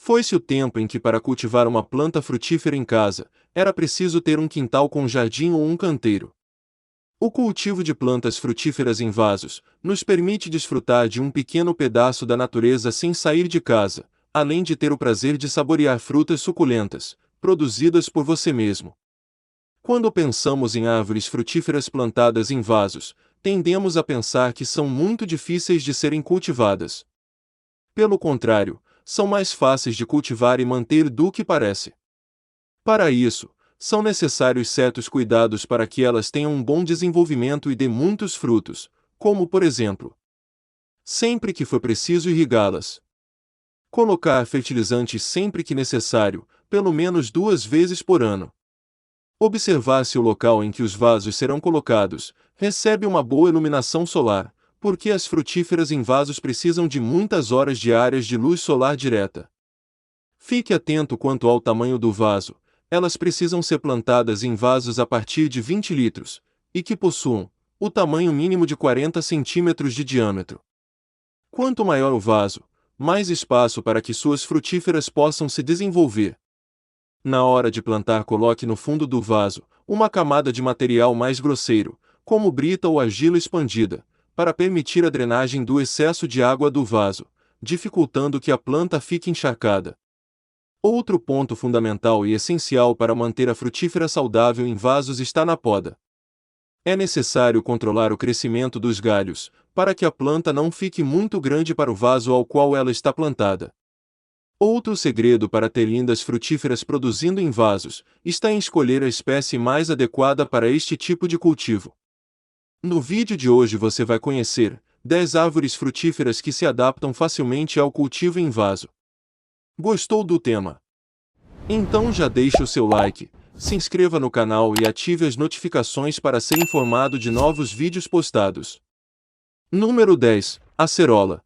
Foi-se o tempo em que para cultivar uma planta frutífera em casa, era preciso ter um quintal com jardim ou um canteiro. O cultivo de plantas frutíferas em vasos nos permite desfrutar de um pequeno pedaço da natureza sem sair de casa, além de ter o prazer de saborear frutas suculentas, produzidas por você mesmo. Quando pensamos em árvores frutíferas plantadas em vasos, tendemos a pensar que são muito difíceis de serem cultivadas. Pelo contrário, são mais fáceis de cultivar e manter do que parece. Para isso, são necessários certos cuidados para que elas tenham um bom desenvolvimento e dê muitos frutos, como por exemplo, sempre que for preciso irrigá-las. Colocar fertilizantes sempre que necessário, pelo menos 2 vezes por ano. Observar se o local em que os vasos serão colocados recebe uma boa iluminação solar, porque as frutíferas em vasos precisam de muitas horas diárias de luz solar direta. Fique atento quanto ao tamanho do vaso. Elas precisam ser plantadas em vasos a partir de 20 litros, e que possuam o tamanho mínimo de 40 centímetros de diâmetro. Quanto maior o vaso, mais espaço para que suas frutíferas possam se desenvolver. Na hora de plantar, coloque no fundo do vaso uma camada de material mais grosseiro, como brita ou argila expandida, para permitir a drenagem do excesso de água do vaso, dificultando que a planta fique encharcada. Outro ponto fundamental e essencial para manter a frutífera saudável em vasos está na poda. É necessário controlar o crescimento dos galhos, para que a planta não fique muito grande para o vaso ao qual ela está plantada. Outro segredo para ter lindas frutíferas produzindo em vasos está em escolher a espécie mais adequada para este tipo de cultivo. No vídeo de hoje você vai conhecer 10 árvores frutíferas que se adaptam facilmente ao cultivo em vaso. Gostou do tema? Então já deixe o seu like, se inscreva no canal e ative as notificações para ser informado de novos vídeos postados. Número 10. Acerola.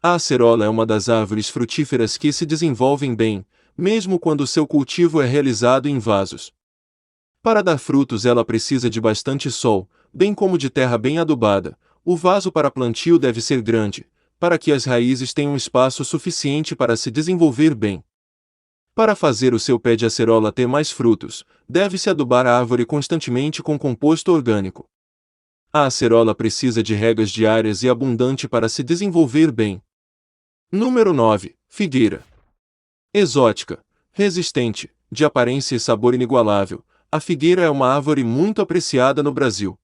A acerola é uma das árvores frutíferas que se desenvolvem bem, mesmo quando seu cultivo é realizado em vasos. Para dar frutos ela precisa de bastante sol, bem como de terra bem adubada. O vaso para plantio deve ser grande, para que as raízes tenham espaço suficiente para se desenvolver bem. Para fazer o seu pé de acerola ter mais frutos, deve-se adubar a árvore constantemente com composto orgânico. A acerola precisa de regas diárias e abundante para se desenvolver bem. Número 9. Figueira. Exótica, resistente, de aparência e sabor inigualável, a figueira é uma árvore muito apreciada no Brasil.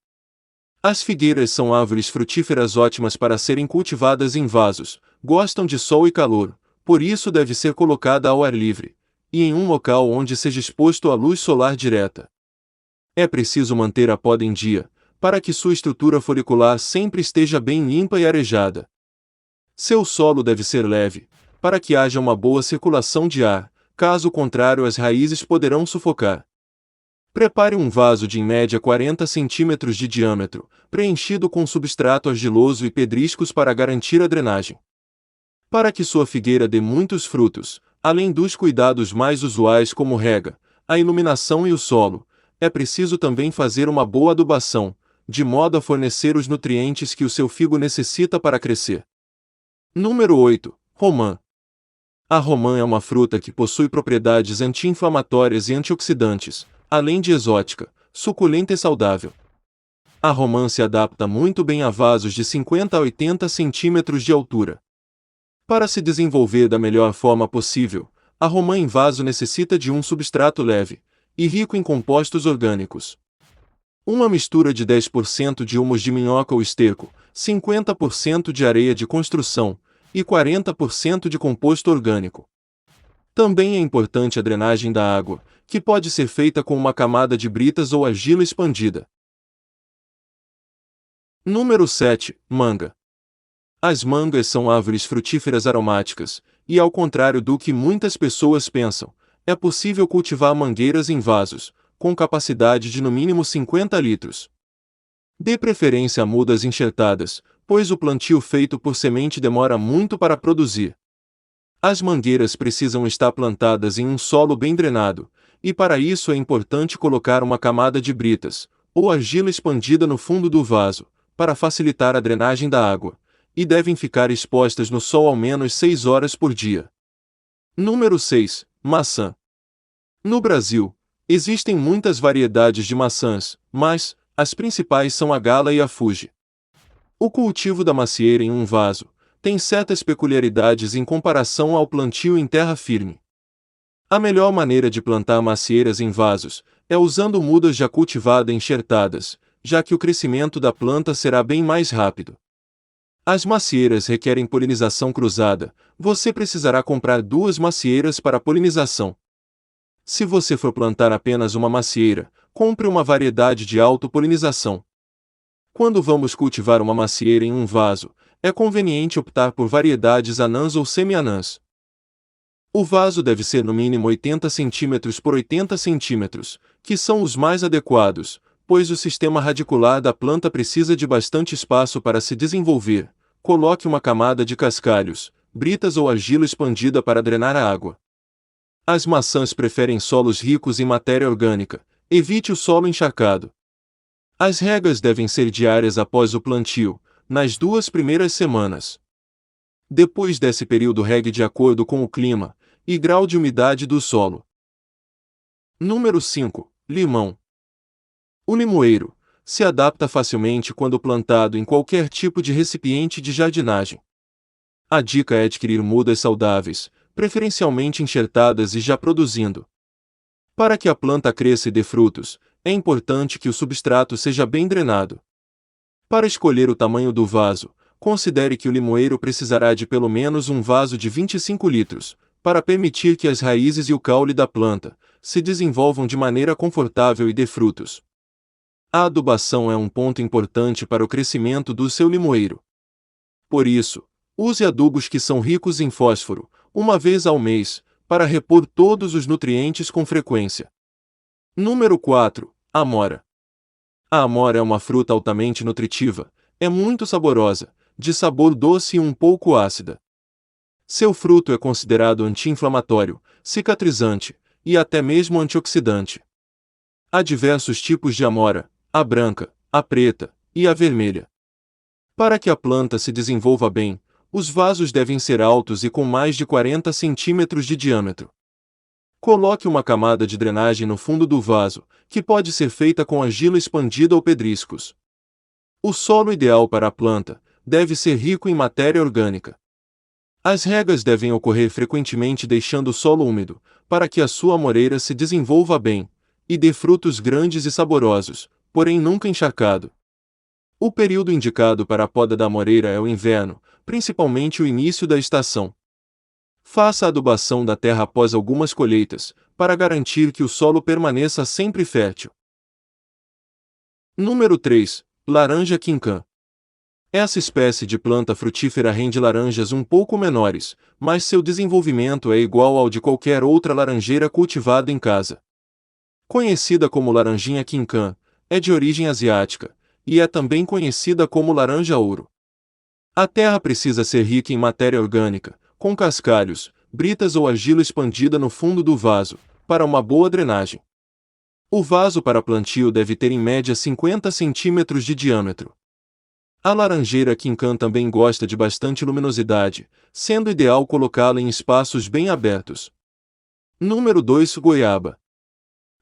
As figueiras são árvores frutíferas ótimas para serem cultivadas em vasos, gostam de sol e calor, por isso deve ser colocada ao ar livre, e em um local onde seja exposto à luz solar direta. É preciso manter a poda em dia, para que sua estrutura folicular sempre esteja bem limpa e arejada. Seu solo deve ser leve, para que haja uma boa circulação de ar, caso contrário as raízes poderão sufocar. Prepare um vaso de em média 40 centímetros de diâmetro, preenchido com substrato argiloso e pedriscos para garantir a drenagem. Para que sua figueira dê muitos frutos, além dos cuidados mais usuais como rega, a iluminação e o solo, é preciso também fazer uma boa adubação, de modo a fornecer os nutrientes que o seu figo necessita para crescer. Número 8. Romã. A romã é uma fruta que possui propriedades anti-inflamatórias e antioxidantes, além de exótica, suculenta e saudável. A romã se adapta muito bem a vasos de 50 a 80 centímetros de altura. Para se desenvolver da melhor forma possível, a romã em vaso necessita de um substrato leve e rico em compostos orgânicos. Uma mistura de 10% de humus de minhoca ou esterco, 50% de areia de construção e 40% de composto orgânico. Também é importante a drenagem da água, que pode ser feita com uma camada de britas ou argila expandida. Número 7. Manga. As mangas são árvores frutíferas aromáticas, e ao contrário do que muitas pessoas pensam, é possível cultivar mangueiras em vasos, com capacidade de no mínimo 50 litros. Dê preferência a mudas enxertadas, pois o plantio feito por semente demora muito para produzir. As mangueiras precisam estar plantadas em um solo bem drenado, e para isso é importante colocar uma camada de britas, ou argila expandida no fundo do vaso, para facilitar a drenagem da água, e devem ficar expostas no sol ao menos 6 horas por dia. Número 6. Maçã. No Brasil, existem muitas variedades de maçãs, mas as principais são a Gala e a Fuji. O cultivo da macieira em um vaso tem certas peculiaridades em comparação ao plantio em terra firme. A melhor maneira de plantar macieiras em vasos é usando mudas já cultivadas enxertadas, já que o crescimento da planta será bem mais rápido. As macieiras requerem polinização cruzada, você precisará comprar 2 macieiras para polinização. Se você for plantar apenas uma macieira, compre uma variedade de autopolinização. Quando vamos cultivar uma macieira em um vaso, é conveniente optar por variedades anãs ou semi-anãs. O vaso deve ser no mínimo 80 cm por 80 cm, que são os mais adequados, pois o sistema radicular da planta precisa de bastante espaço para se desenvolver. Coloque uma camada de cascalhos, britas ou argila expandida para drenar a água. As maçãs preferem solos ricos em matéria orgânica, evite o solo encharcado. As regas devem ser diárias após o plantio, nas 2 primeiras semanas. Depois desse período regue de acordo com o clima e grau de umidade do solo. Número 5. Limão. O limoeiro se adapta facilmente quando plantado em qualquer tipo de recipiente de jardinagem. A dica é adquirir mudas saudáveis, preferencialmente enxertadas e já produzindo. Para que a planta cresça e dê frutos, é importante que o substrato seja bem drenado. Para escolher o tamanho do vaso, considere que o limoeiro precisará de pelo menos um vaso de 25 litros, para permitir que as raízes e o caule da planta se desenvolvam de maneira confortável e dê frutos. A adubação é um ponto importante para o crescimento do seu limoeiro. Por isso, use adubos que são ricos em fósforo, uma vez ao mês, para repor todos os nutrientes com frequência. Número 4. Amora. A amora é uma fruta altamente nutritiva, é muito saborosa, de sabor doce e um pouco ácida. Seu fruto é considerado anti-inflamatório, cicatrizante e até mesmo antioxidante. Há diversos tipos de amora, a branca, a preta e a vermelha. Para que a planta se desenvolva bem, os vasos devem ser altos e com mais de 40 centímetros de diâmetro. Coloque uma camada de drenagem no fundo do vaso, que pode ser feita com argila expandida ou pedriscos. O solo ideal para a planta deve ser rico em matéria orgânica. As regas devem ocorrer frequentemente deixando o solo úmido, para que a sua amoreira se desenvolva bem e dê frutos grandes e saborosos, porém nunca encharcado. O período indicado para a poda da amoreira é o inverno, principalmente o início da estação. Faça a adubação da terra após algumas colheitas, para garantir que o solo permaneça sempre fértil. Número 3. Laranja quincã. Essa espécie de planta frutífera rende laranjas um pouco menores, mas seu desenvolvimento é igual ao de qualquer outra laranjeira cultivada em casa. Conhecida como laranjinha quincã, é de origem asiática, e é também conhecida como laranja ouro. A terra precisa ser rica em matéria orgânica, com cascalhos, britas ou argila expandida no fundo do vaso, para uma boa drenagem. O vaso para plantio deve ter em média 50 centímetros de diâmetro. A laranjeira quincã também gosta de bastante luminosidade, sendo ideal colocá-la em espaços bem abertos. Número 2. Goiaba.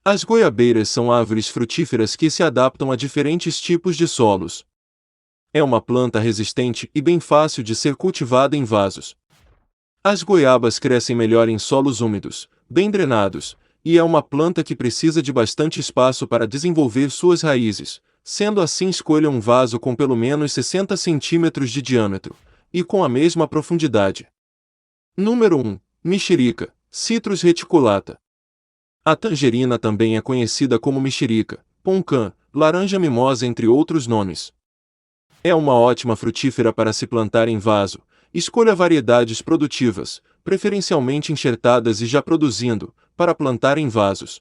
As goiabeiras são árvores frutíferas que se adaptam a diferentes tipos de solos. É uma planta resistente e bem fácil de ser cultivada em vasos. As goiabas crescem melhor em solos úmidos, bem drenados, e é uma planta que precisa de bastante espaço para desenvolver suas raízes, sendo assim escolha um vaso com pelo menos 60 centímetros de diâmetro, e com a mesma profundidade. Número 1. Mexerica, Citrus reticulata. A tangerina também é conhecida como mexerica, poncã, laranja mimosa entre outros nomes. É uma ótima frutífera para se plantar em vaso. Escolha variedades produtivas, preferencialmente enxertadas e já produzindo, para plantar em vasos.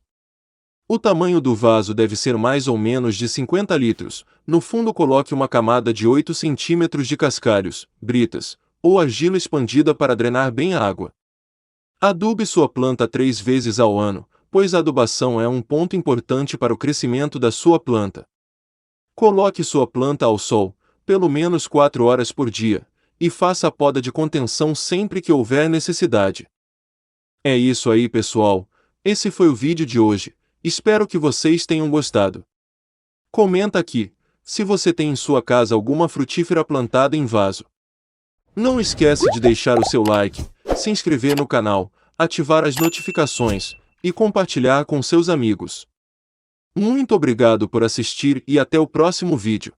O tamanho do vaso deve ser mais ou menos de 50 litros. No fundo coloque uma camada de 8 centímetros de cascalhos, britas, ou argila expandida para drenar bem a água. Adube sua planta 3 vezes ao ano, pois a adubação é um ponto importante para o crescimento da sua planta. Coloque sua planta ao sol, pelo menos 4 horas por dia, e faça a poda de contenção sempre que houver necessidade. É isso aí, pessoal. Esse foi o vídeo de hoje. Espero que vocês tenham gostado. Comenta aqui se você tem em sua casa alguma frutífera plantada em vaso. Não esquece de deixar o seu like, se inscrever no canal, ativar as notificações e compartilhar com seus amigos. Muito obrigado por assistir e até o próximo vídeo.